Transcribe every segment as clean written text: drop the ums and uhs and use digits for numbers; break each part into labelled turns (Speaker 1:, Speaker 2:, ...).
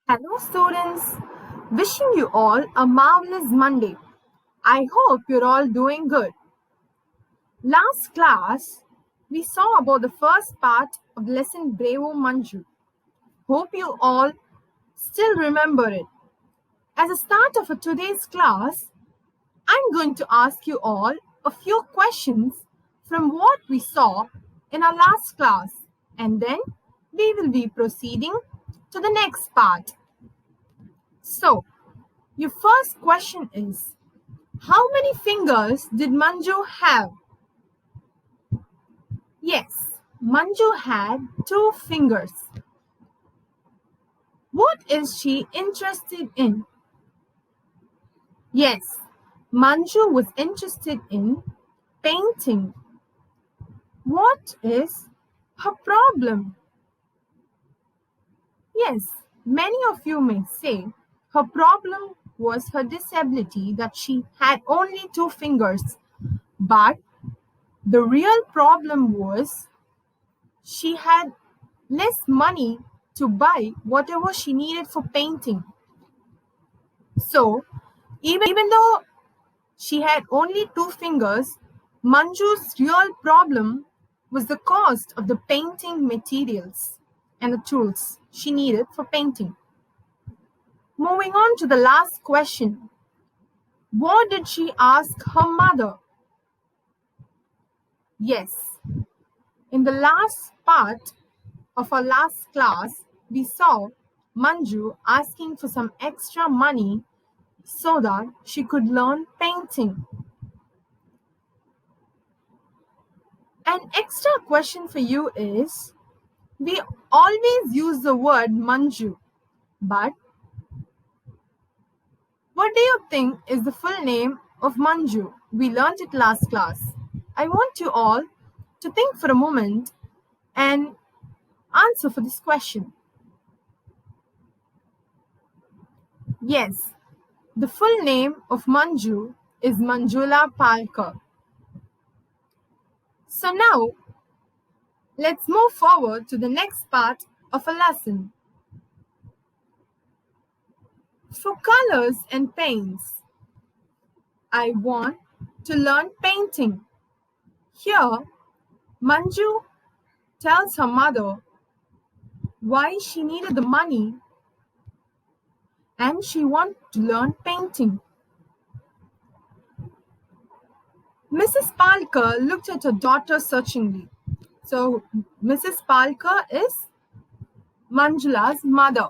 Speaker 1: Hello, students. Wishing you all a marvelous Monday. I hope you're all doing good. Last class, we saw about the first part of lesson Bravo Manju. Hope you all still remember it. As a start of today's class, I'm going to ask you all a few questions from what we saw in our last class, and then we will be proceeding to the next part. So, your first question is, how many fingers did Manju have? Yes, Manju had 2 fingers. What is she interested in? Yes, Manju was interested in painting. What is her problem? Yes, many of you may say her problem was her disability, that she had only 2 fingers. But the real problem was she had less money to buy whatever she needed for painting. So, even though she had only 2 fingers, Manju's real problem was the cost of the painting materials and the tools she needed for painting. Moving on to the last question. What did she ask her mother? Yes, in the last part of our last class, we saw Manju asking for some extra money so that she could learn painting. An extra question for you is, we always use the word Manju, but what do you think is the full name of Manju? We learned it last class. I want you all to think for a moment and answer for this question. Yes, the full name of Manju is Manjula Palkar. So now, let's move forward to the next part of a lesson. For colors and paints, I want to learn painting. Here, Manju tells her mother why she needed the money and she wanted to learn painting. Mrs. Palkar looked at her daughter searchingly. So, Mrs. Palkar is Manjula's mother.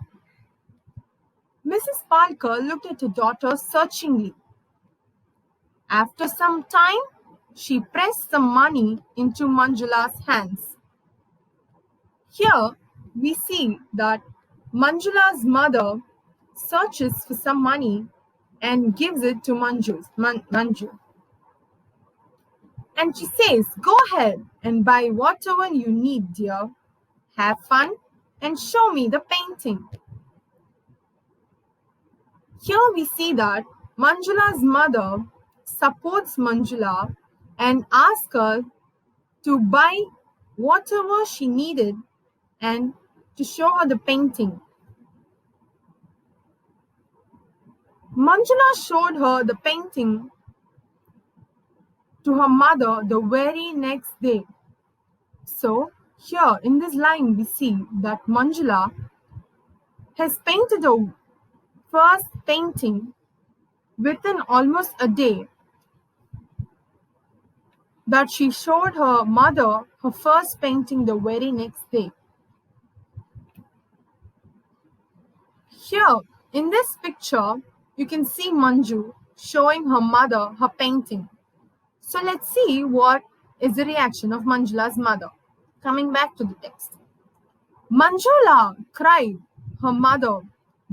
Speaker 1: Mrs. Palkar looked at her daughter searchingly. After some time, she pressed some money into Manjula's hands. Here, we see that Manjula's mother searches for some money and gives it to Manju. And she says, "Go ahead and buy whatever you need, dear. Have fun and show me the painting." Here we see that Manjula's mother supports Manjula and asks her to buy whatever she needed and to show her the painting. Manjula showed her the painting to her mother the very next day. So, here in this line, we see that Manjula has painted her first painting within almost a day, that she showed her mother her first painting the very next day. Here in this picture, you can see Manju showing her mother her painting. So let's see what is the reaction of Manjula's mother. Coming back to the text. "Manjula," cried her mother,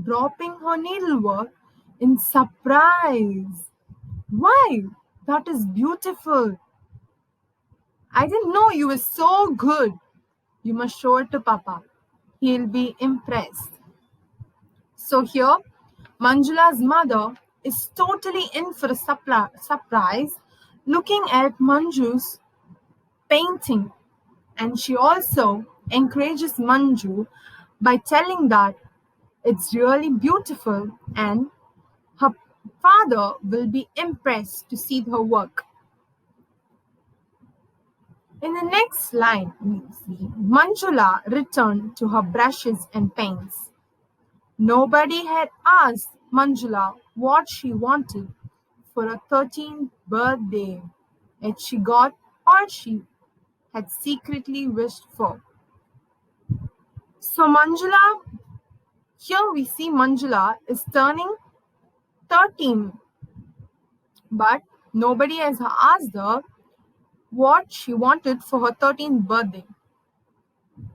Speaker 1: dropping her needlework in surprise. "Why, that is beautiful. I didn't know you were so good. You must show it to Papa. He'll be impressed." So here, Manjula's mother is totally in for a surprise, looking at Manju's painting. And she also encourages Manju by telling that It's really beautiful, and her father will be impressed to see her work. In the next line, we see Manjula returned to her brushes and paints. Nobody had asked Manjula what she wanted for her 13th birthday, yet she got all she had secretly wished for. So Manjula, here we see Manjula is turning 13, but nobody has asked her what she wanted for her 13th birthday.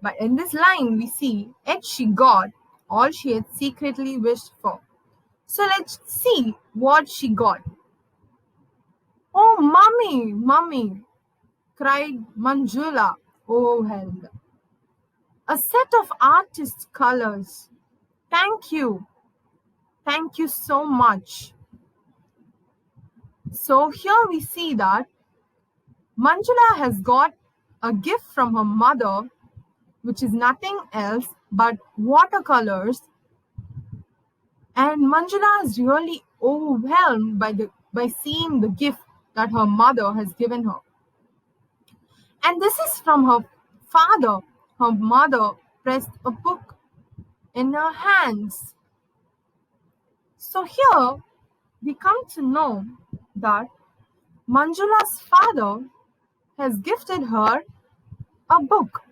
Speaker 1: But in this line, we see yet she got all she had secretly wished for. So let's see what she got. Oh, mummy, mummy, cried Manjula, overwhelmed. A set of artist colors. Thank you so much. So here we see that Manjula has got a gift from her mother, which is nothing else but watercolors, and Manjula is really overwhelmed by seeing the gift that her mother has given her. And this is from her father. Her mother pressed a book in her hands. So here we come to know that Manjula's father has gifted her a book.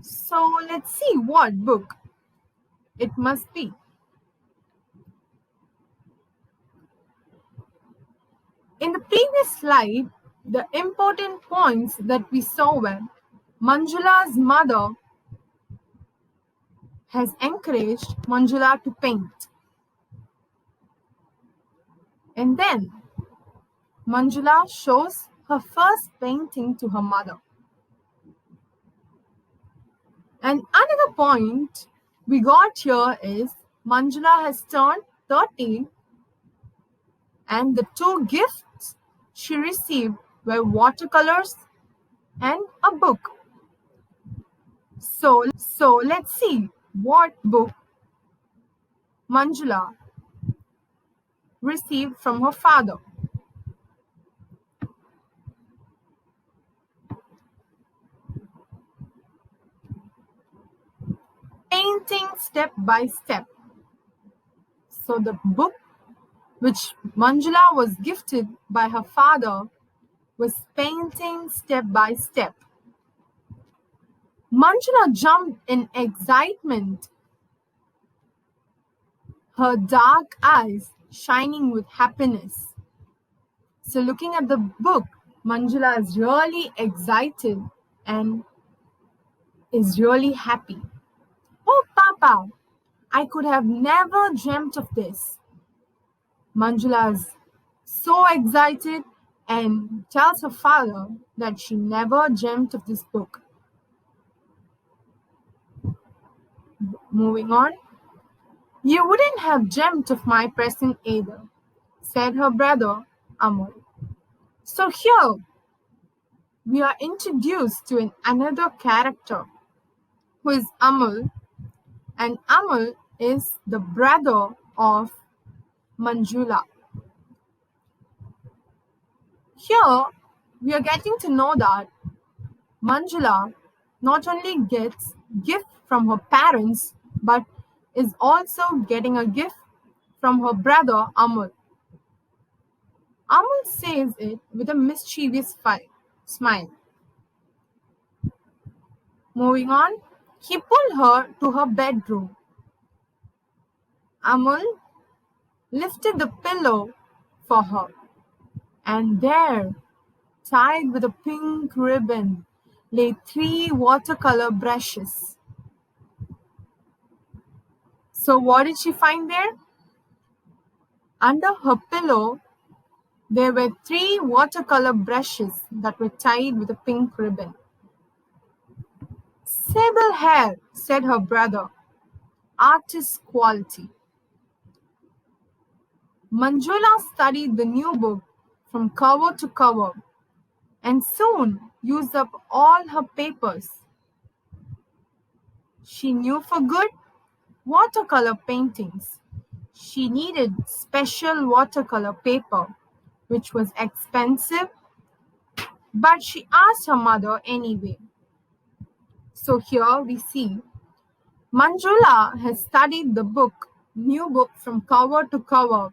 Speaker 1: So let's see what book it must be. In the previous slide, the important points that we saw were Manjula's mother has encouraged Manjula to paint. And then Manjula shows her first painting to her mother. And another point we got here is Manjula has turned 13, and the two gifts she received were watercolors and a book. So let's see what book Manjula received from her father. Painting Step by Step. So the book which Manjula was gifted by her father was Painting Step by Step. Manjula jumped in excitement, her dark eyes shining with happiness. So looking at the book, Manjula is really excited and is really happy. Oh, Papa, I could have never dreamt of this. Manjula is so excited and tells her father that she never dreamt of this book. Moving on. You wouldn't have dreamt of my present either, said her brother Amol. So here we are introduced to another character who is Amul, and Amul is the brother of Manjula. Here we are getting to know that Manjula not only gets gift from her parents but is also getting a gift from her brother Amul. Amul says it with a mischievous smile. Moving on, he pulled her to her bedroom. Amul lifted the pillow for her, and there, tied with a pink ribbon, lay 3 watercolor brushes. So what did she find there? Under her pillow, there were 3 watercolor brushes that were tied with a pink ribbon. Sable hair, said her brother, artist quality. Manjula studied the new book from cover to cover and soon used up all her papers. She knew for good watercolor paintings. She needed special watercolor paper, which was expensive, but she asked her mother anyway. So here we see Manjula has studied the new book from cover to cover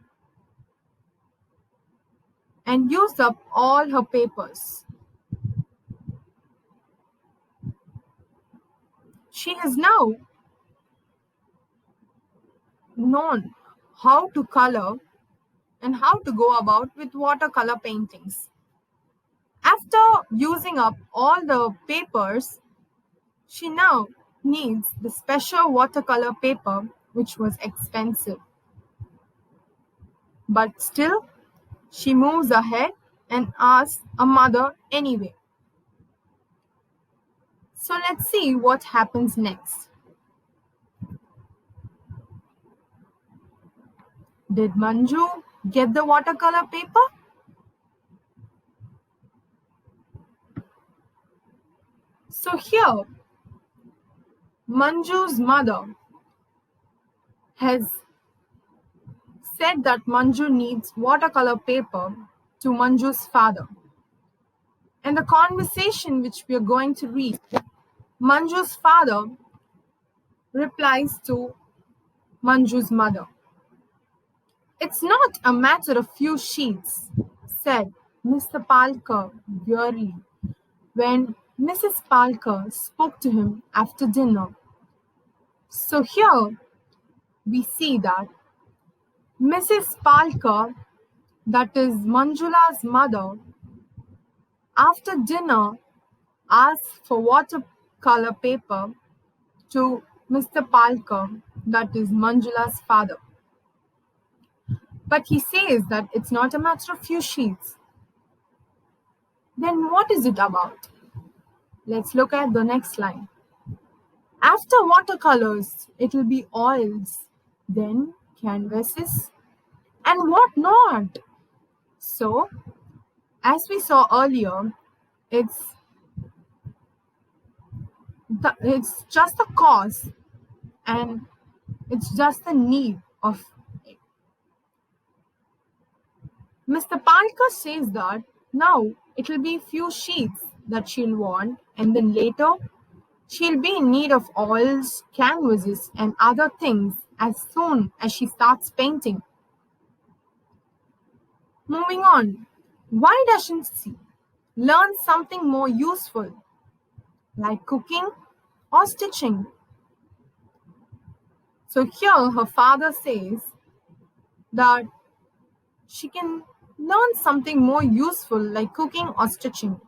Speaker 1: and used up all her papers. She has now known how to color and how to go about with watercolor paintings. After using up all the papers, she now needs the special watercolor paper, which was expensive. But still, she moves ahead and asks a mother anyway. So let's see what happens next. Did Manju get the watercolor paper? So here, Manju's mother has said that Manju needs watercolor paper to Manju's father. And the conversation which we are going to read, Manju's father replies to Manju's mother. It's not a matter of few sheets, said Mr. Palkar wearily when Mrs. Palkar spoke to him after dinner. So here we see that Mrs. Palkar, that is Manjula's mother, after dinner asked for watercolor paper to Mr. Palkar, that is Manjula's father. But he says that it's not a matter of few sheets. Then what is it about? Let's look at the next line. After watercolors, it will be oils, then canvases, and what not. So, as we saw earlier, it's just a cause and it's just the need of it. Mr. Palkar says that now it will be few sheets that she'll want, and then later she'll be in need of oils, canvases, and other things as soon as she starts painting. Moving on, why doesn't she learn something more useful, like cooking or stitching? So here her father says that she can learn something more useful like cooking or stitching.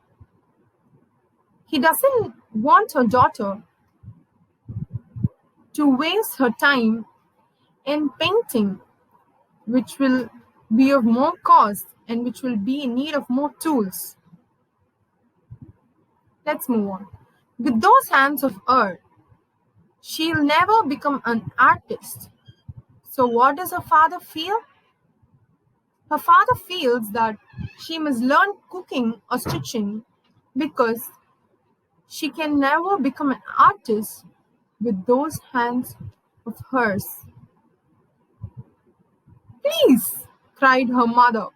Speaker 1: He doesn't want her daughter to waste her time in painting, which will be of more cost and which will be in need of more tools. Let's move on. With those hands of hers, she'll never become an artist. So what does her father feel? Her father feels that she must learn cooking or stitching because she can never become an artist with those hands of hers. Please, cried her mother,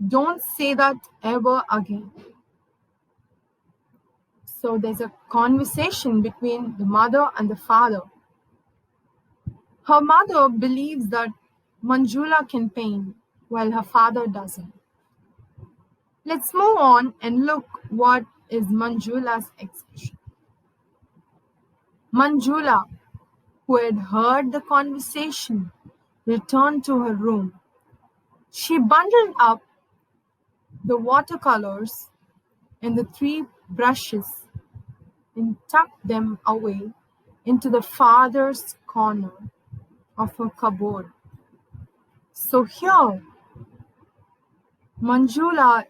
Speaker 1: don't say that ever again. So there's a conversation between the mother and the father. Her mother believes that Manjula can paint while her father doesn't. Let's move on and look what is Manjula's expression. Manjula, who had heard the conversation, returned to her room. She bundled up the watercolors and the 3 brushes and tucked them away into the farthest corner of her cupboard. So here, Manjula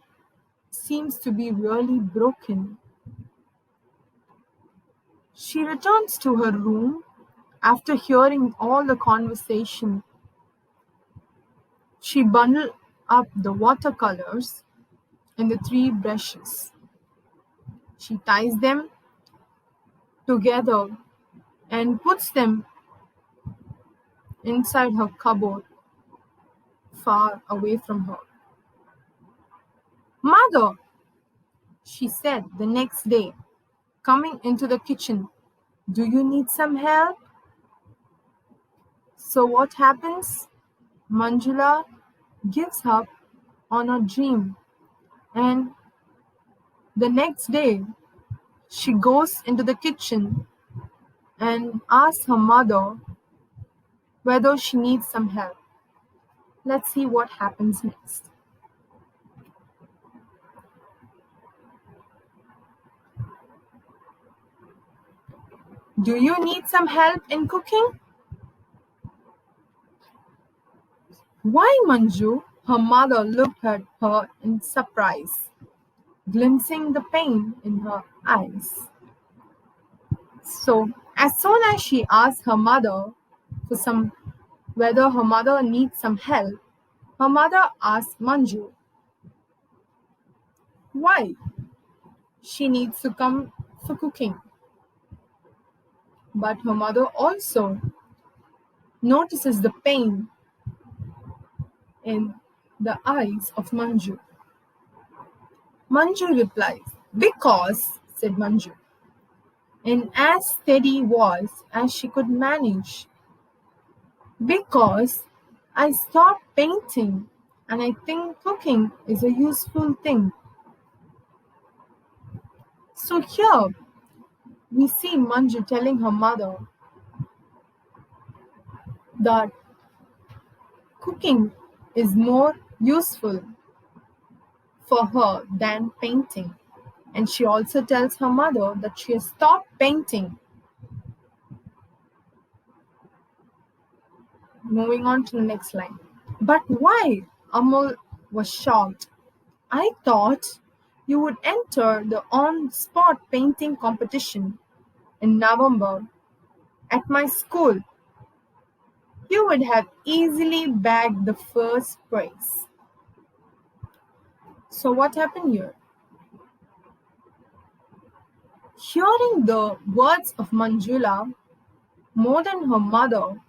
Speaker 1: seems to be really broken. She returns to her room after hearing all the conversation. She bundled up the watercolors and the 3 brushes. She ties them together and puts them inside her cupboard far away from her. Mother, she said the next day, coming into the kitchen, do you need some help? So what happens? Manjula gives up on her dream, and the next day she goes into the kitchen and asks her mother whether she needs some help. Let's see what happens next. Do you need some help in cooking? Why, Manju? Her mother looked at her in surprise, glimpsing the pain in her eyes. So, as soon as she asked her mother for some whether her mother needs some help, her mother asked Manju why she needs to come for cooking. But her mother also notices the pain in the eyes of Manju. Manju replies, because, said Manju, in as steady voice as she could manage, because I stopped painting and I think cooking is a useful thing. So here we see Manju telling her mother that cooking is more useful for her than painting. And she also tells her mother that she has stopped painting. Moving on to the next line. But why? Amol was shocked. I thought you would enter the on spot painting competition in November at my school. You would have easily bagged the first prize. So, what happened here? Hearing the words of Manjula more than her mother,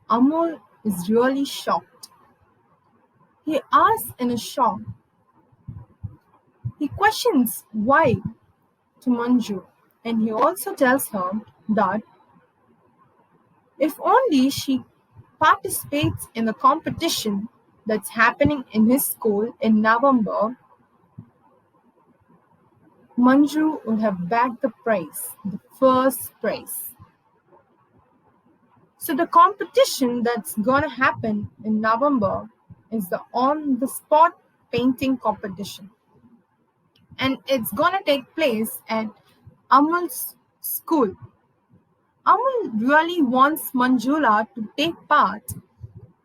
Speaker 1: Amol is really shocked. He asks in a shock. He questions why to Manju, and he also tells her that if only she participates in the competition that's happening in his school in November, Manju would have bagged the prize, the first prize. So the competition that's going to happen in November is the on the spot painting competition. And it's going to take place at Amul's school. Amul really wants Manjula to take part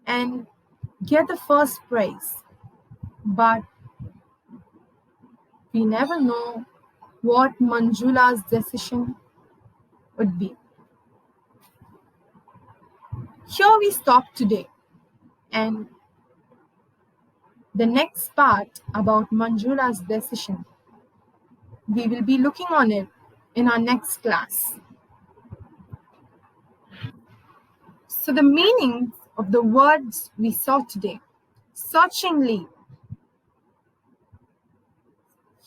Speaker 1: and get the first prize. But we never know what Manjula's decision would be. Here we stop today, and the next part about Manjula's decision, we will be looking on it in our next class. So the meaning of the words we saw today, searchingly.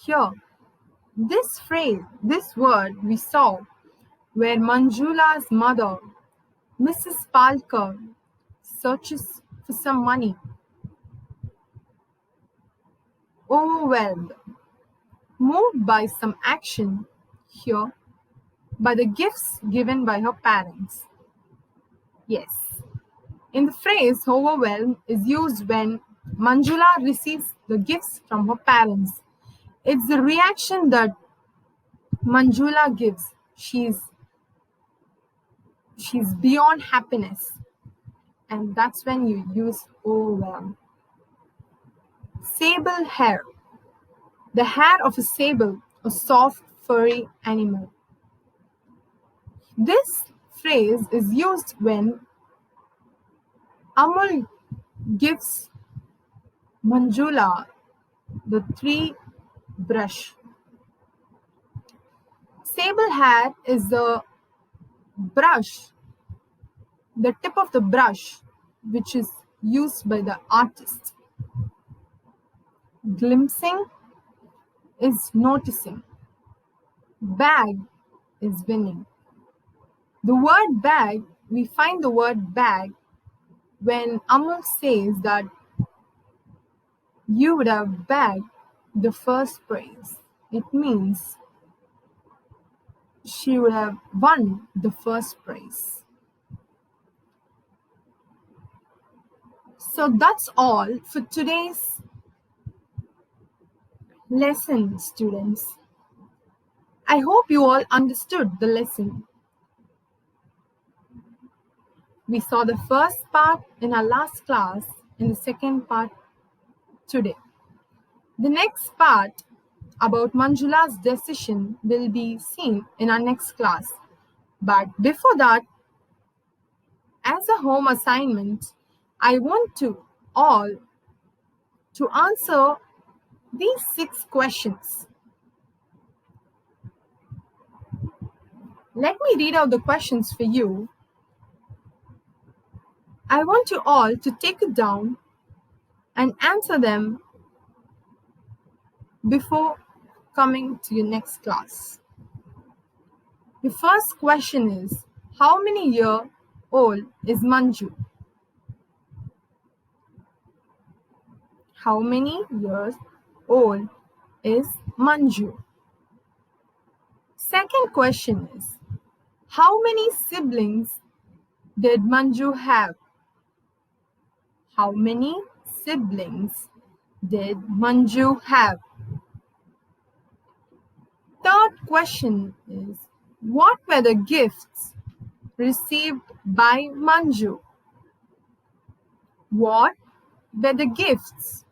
Speaker 1: Here, this phrase, this word we saw where Manjula's mother, Mrs. Palkar, searches for some money. Overwhelmed, moved by some action here, by the gifts given by her parents. Yes, in the phrase overwhelmed is used when Manjula receives the gifts from her parents. It's the reaction that Manjula gives. She's beyond happiness. And that's when you use overwhelmed. Sable hair. The hair of a sable, a soft, furry animal. This phrase is used when Amul gives Manjula the three brush. Sable hair is the Brush, the tip of the brush, which is used by the artist. Glimpsing is noticing. Bag is winning. The word bag, we find the word bag when Amul says that you would have bagged the first prize. It means she would have won the first prize. So that's all for today's lesson, students. I hope you all understood the lesson. We saw the first part in our last class and the second part today. The next part about Manjula's decision will be seen in our next class. But before that, as a home assignment, I want to all to answer these 6 questions. Let me read out the questions for you. I want you all to take it down and answer them before coming to your next class. The first question is, how many years old is Manju? How many years old is Manju? Second question is, how many siblings did Manju have? How many siblings did Manju have? Third question is, what were the gifts received by Manju? What were the gifts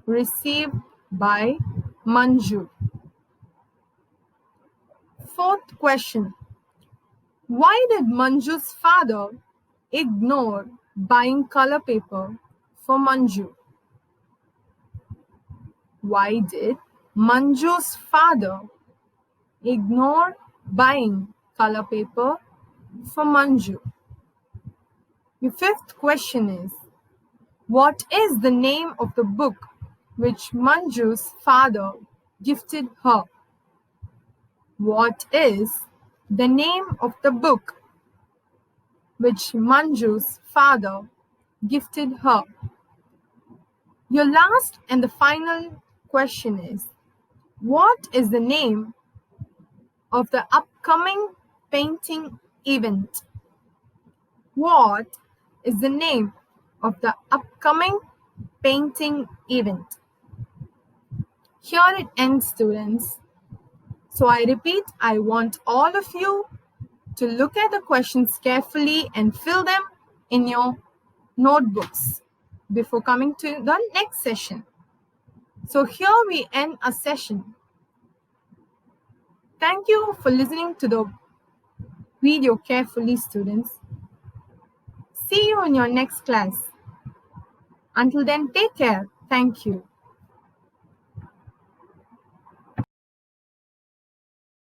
Speaker 1: received by Manju? Fourth question, why did Manju's father ignore buying color paper for Manju? Why did Manju's father ignore buying color paper for Manju? The fifth question is, what is the name of the book which Manju's father gifted her? What is the name of the book which Manju's father gifted her? Your last and the final question is, what is the name of the upcoming painting event? What is the name of the upcoming painting event? Here it ends, students. So I repeat, I want all of you to look at the questions carefully and fill them in your notebooks before coming to the next session. So here we end our session. Thank you for listening to the video carefully, students. See you in your next class. Until then, take care. Thank you.